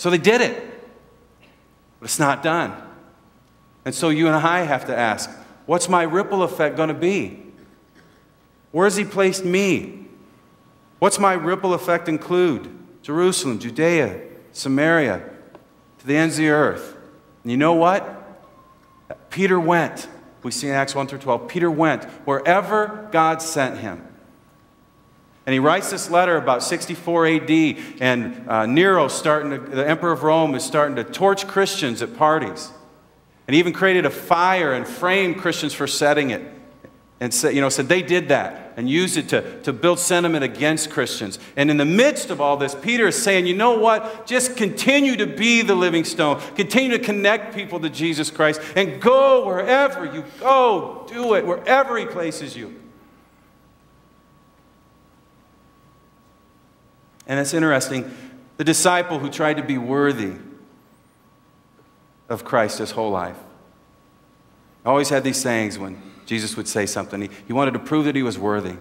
So they did it. But it's not done. And so you and I have to ask, what's my ripple effect going to be? Where has he placed me? What's my ripple effect include? Jerusalem, Judea, Samaria, to the ends of the earth. And you know what? Peter went. We see in Acts 1 through 12. Peter went wherever God sent him. And he writes this letter about 64 AD, and Nero, the emperor of Rome, is starting to torch Christians at parties. And he even created a fire and framed Christians for setting it. And said they did that and used it to build sentiment against Christians. And in the midst of all this, Peter is saying, you know what? Just continue to be the living stone. Continue to connect people to Jesus Christ. And go wherever you go. Do it wherever he places you. And it's interesting, the disciple who tried to be worthy of Christ his whole life always had these sayings when Jesus would say something. He wanted to prove that he was worthy.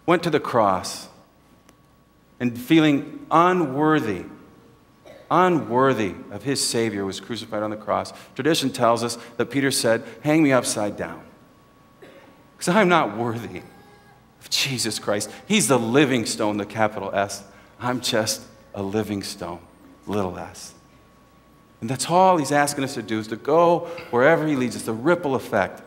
Went to the cross and feeling unworthy of his Savior, was crucified on the cross. Tradition tells us that Peter said, hang me upside down, because I'm not worthy of Jesus Christ. He's the living stone, the capital S. I'm just a living stone, little s. And that's all he's asking us to do, is to go wherever he leads us, the ripple effect.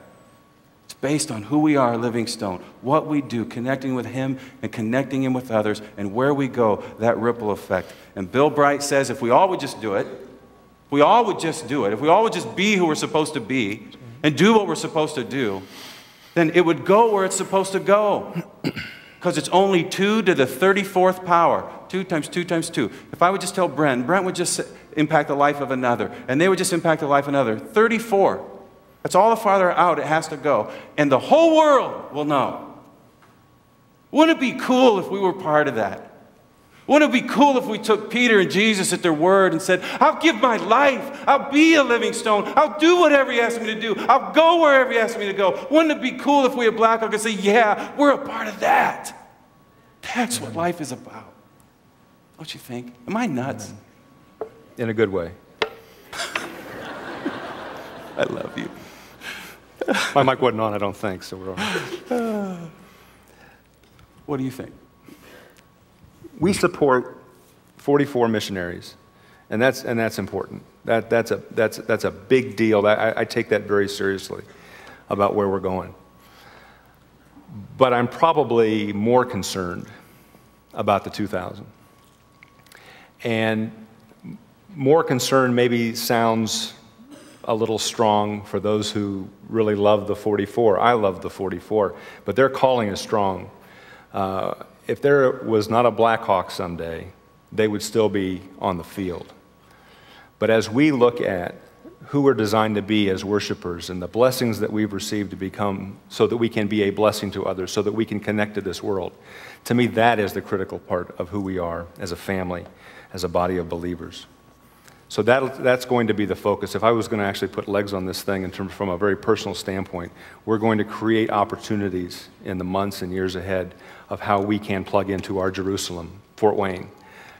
It's based on who we are, living stone, what we do, connecting with him and connecting him with others, and where we go, that ripple effect. And Bill Bright says if we all would just do it, if we all would just be who we're supposed to be and do what we're supposed to do, then it would go where it's supposed to go. Because it's only 2 to the 34th power. 2 times 2 times 2. If I would just tell Brent would just impact the life of another, and they would just impact the life of another. 34. That's all the farther out it has to go. And the whole world will know. Wouldn't it be cool if we were part of that? Wouldn't it be cool if we took Peter and Jesus at their word and said, I'll give my life. I'll be a living stone. I'll do whatever he asks me to do. I'll go wherever he asks me to go. Wouldn't it be cool if we at Blackhawk could say, yeah, we're a part of that. That's what life is about. Don't you think? Am I nuts? In a good way. I love you. My mic wasn't on, I don't think, so we're all right. What do you think? We support 44 missionaries, and that's important. That's a big deal. I take that very seriously about where we're going. But I'm probably more concerned about the 2,000. And more concerned maybe sounds a little strong for those who really love the 44. I love the 44, but their calling is strong. If there was not a Blackhawk someday, they would still be on the field. But as we look at who we're designed to be as worshipers and the blessings that we've received to become so that we can be a blessing to others, so that we can connect to this world, to me that is the critical part of who we are as a family, as a body of believers. So that's going to be the focus. If I was going to actually put legs on this thing from a very personal standpoint, we're going to create opportunities in the months and years ahead of how we can plug into our Jerusalem, Fort Wayne,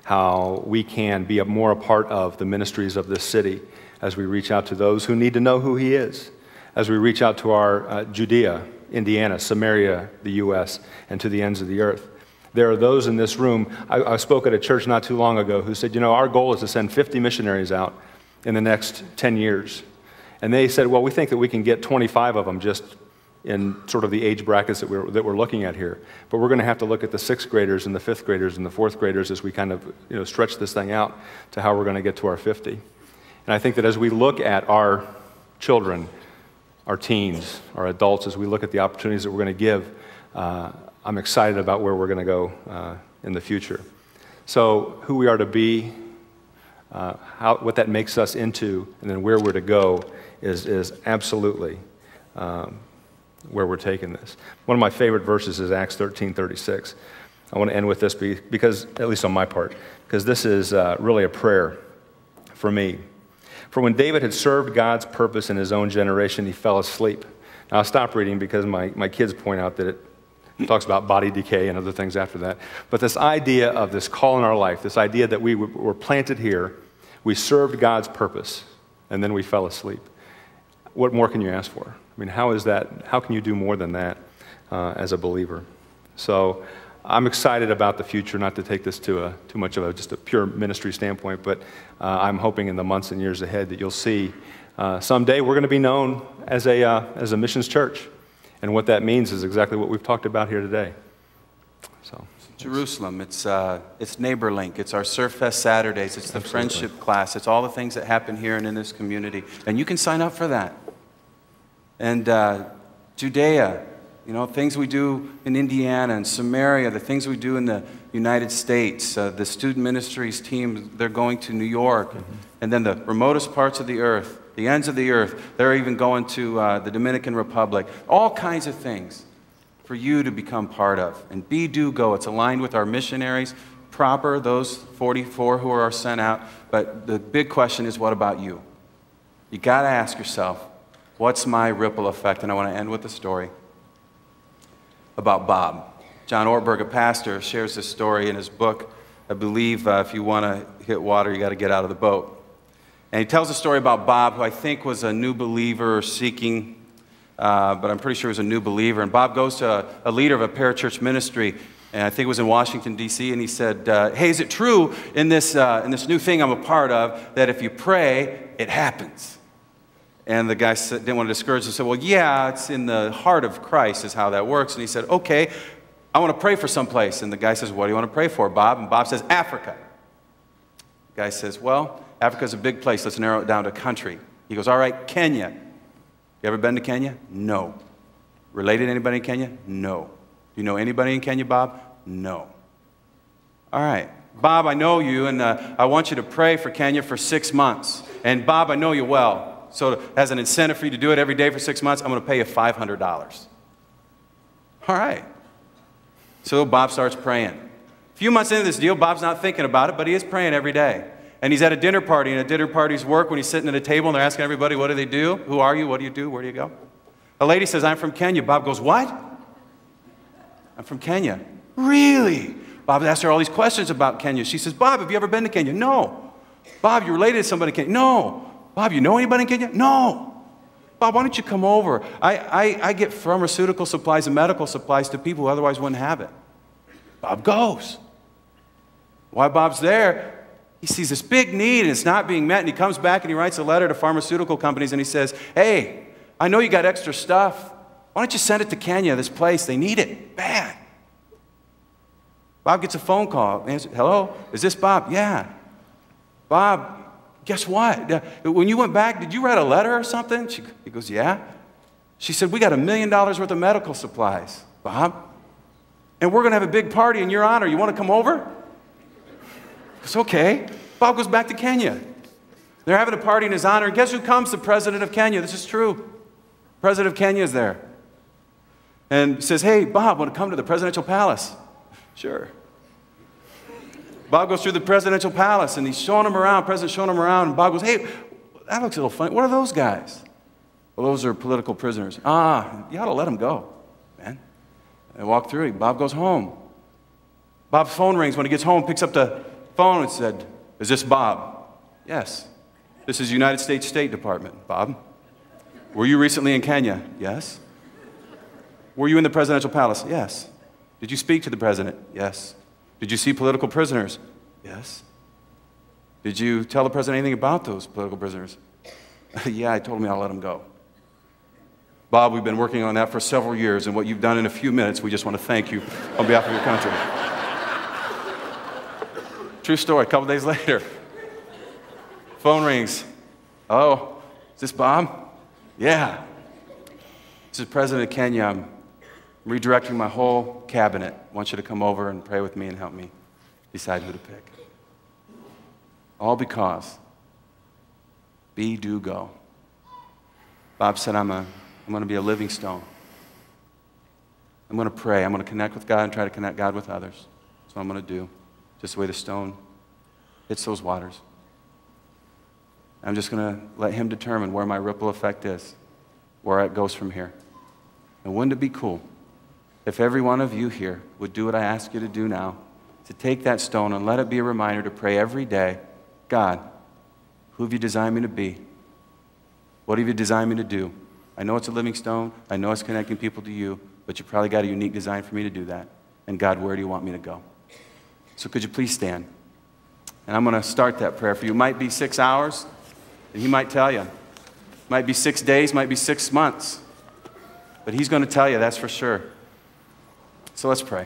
how we can be more a part of the ministries of this city as we reach out to those who need to know who he is, as we reach out to our Judea, Indiana, Samaria, the U.S., and to the ends of the earth. There are those in this room, I spoke at a church not too long ago who said, our goal is to send 50 missionaries out in the next 10 years. And they said, well, we think that we can get 25 of them just in sort of the age brackets that we're looking at here. But we're going to have to look at the 6th graders and the 5th graders and the 4th graders as we kind of stretch this thing out to how we're going to get to our 50. And I think that as we look at our children, our teens, our adults, as we look at the opportunities that we're going to give, I'm excited about where we're going to go in the future. So who we are to be, what that makes us into, and then where we're to go is absolutely where we're taking this. One of my favorite verses is Acts 13:36. I want to end with this because, at least on my part, because this is really a prayer for me. For when David had served God's purpose in his own generation, he fell asleep. Now, I'll stop reading because my kids point out that It talks about body decay and other things after that. But this idea of this call in our life, this idea that we were planted here, we served God's purpose, and then we fell asleep. What more can you ask for? I mean, how is that? How can you do more than that as a believer? So I'm excited about the future, not to take this to too much of just a pure ministry standpoint, but I'm hoping in the months and years ahead that you'll see someday we're going to be known as a missions church. And what that means is exactly what we've talked about here today. So Jerusalem, it's Neighbor Link, it's our Surf Fest Saturdays, it's the Absolutely. friendship class, it's all the things that happen here and in this community. And you can sign up for that. And Judea, you know, things we do in Indiana and Samaria, the things we do in the United States, the student ministries team, they're going to New York, and then the remotest parts of the earth, the ends of the earth, they're even going to the Dominican Republic, all kinds of things for you to become part of. And do go, it's aligned with our missionaries, proper, those 44 who are sent out, but the big question is, what about you? You got to ask yourself, what's my ripple effect? And I want to end with a story about Bob. John Ortberg, a pastor, shares this story in his book. I believe if you want to hit water, you got to get out of the boat. And he tells a story about Bob, who I think was a new believer or seeking, but I'm pretty sure he was a new believer. And Bob goes to a leader of a parachurch ministry, and I think it was in Washington, D.C., and he said, hey, is it true in this new thing I'm a part of that if you pray, it happens? And the guy didn't want to discourage him. He said, well, yeah, it's in the heart of Christ is how that works. And he said, okay, I want to pray for someplace. And the guy says, what do you want to pray for, Bob? And Bob says, Africa. The guy says, well, Africa's a big place. Let's narrow it down to country. He goes, all right, Kenya. You ever been to Kenya? No. Related to anybody in Kenya? No. Do you know anybody in Kenya, Bob? No. All right. Bob, I know you, and I want you to pray for Kenya for 6 months. And Bob, I know you well. So as an incentive for you to do it every day for 6 months, I'm going to pay you $500. All right. So Bob starts praying. A few months into this deal, Bob's not thinking about it, but he is praying every day. And he's at a dinner party, and at dinner parties work when he's sitting at a table, and they're asking everybody, what do they do? Who are you? What do you do? Where do you go? A lady says, I'm from Kenya. Bob goes, what? I'm from Kenya. Really? Bob asked her all these questions about Kenya. She says, Bob, have you ever been to Kenya? No. Bob, you related to somebody in Kenya? No. Bob, you know anybody in Kenya? No. Bob, why don't you come over? I get pharmaceutical supplies and medical supplies to people who otherwise wouldn't have it. Bob goes. While Bob's there, he sees this big need and it's not being met, and he comes back and he writes a letter to pharmaceutical companies and he says, hey, I know you got extra stuff. Why don't you send it to Kenya, this place? They need it bad. Bob gets a phone call. Hello? Is this Bob? Yeah. Bob, guess what? When you went back, did you write a letter or something? He goes, yeah. She said, we got $1 million worth of medical supplies, Bob. And we're going to have a big party in your honor. You want to come over? It's okay. Bob goes back to Kenya. They're having a party in his honor. And guess who comes? The president of Kenya. This is true. The president of Kenya is there. And says, hey, Bob, want to come to the presidential palace? Sure. Bob goes through the presidential palace, and he's showing him around. President's showing him around. And Bob goes, hey, that looks a little funny. What are those guys? Well, those are political prisoners. You ought to let them go, man. And walk through. Bob goes home. Bob's phone rings. When he gets home, picks up the phone and said, is this Bob? Yes. This is United States State Department. Bob, were you recently in Kenya? Yes. Were you in the presidential palace? Yes. Did you speak to the president? Yes. Did you see political prisoners? Yes. Did you tell the president anything about those political prisoners? Yeah, I told him I'll let them go. Bob, we've been working on that for several years, and what you've done in a few minutes, we just want to thank you on behalf of your country. True story. A couple days later, phone rings. Oh, is this Bob? Yeah. This is President of Kenya. I'm redirecting my whole cabinet. I want you to come over and pray with me and help me decide who to pick. All because do go. Bob said, I'm going to be a living stone. I'm going to pray. I'm going to connect with God and try to connect God with others. That's what I'm going to do. Just the way the stone hits those waters. I'm just going to let him determine where my ripple effect is, where it goes from here. And wouldn't it be cool if every one of you here would do what I ask you to do now, to take that stone and let it be a reminder to pray every day, God, who have you designed me to be? What have you designed me to do? I know it's a living stone. I know it's connecting people to you, but you probably got a unique design for me to do that. And God, where do you want me to go? So could you please stand? And I'm going to start that prayer for you. It might be 6 hours, and he might tell you. It might be 6 days, might be 6 months. But he's going to tell you, that's for sure. So let's pray.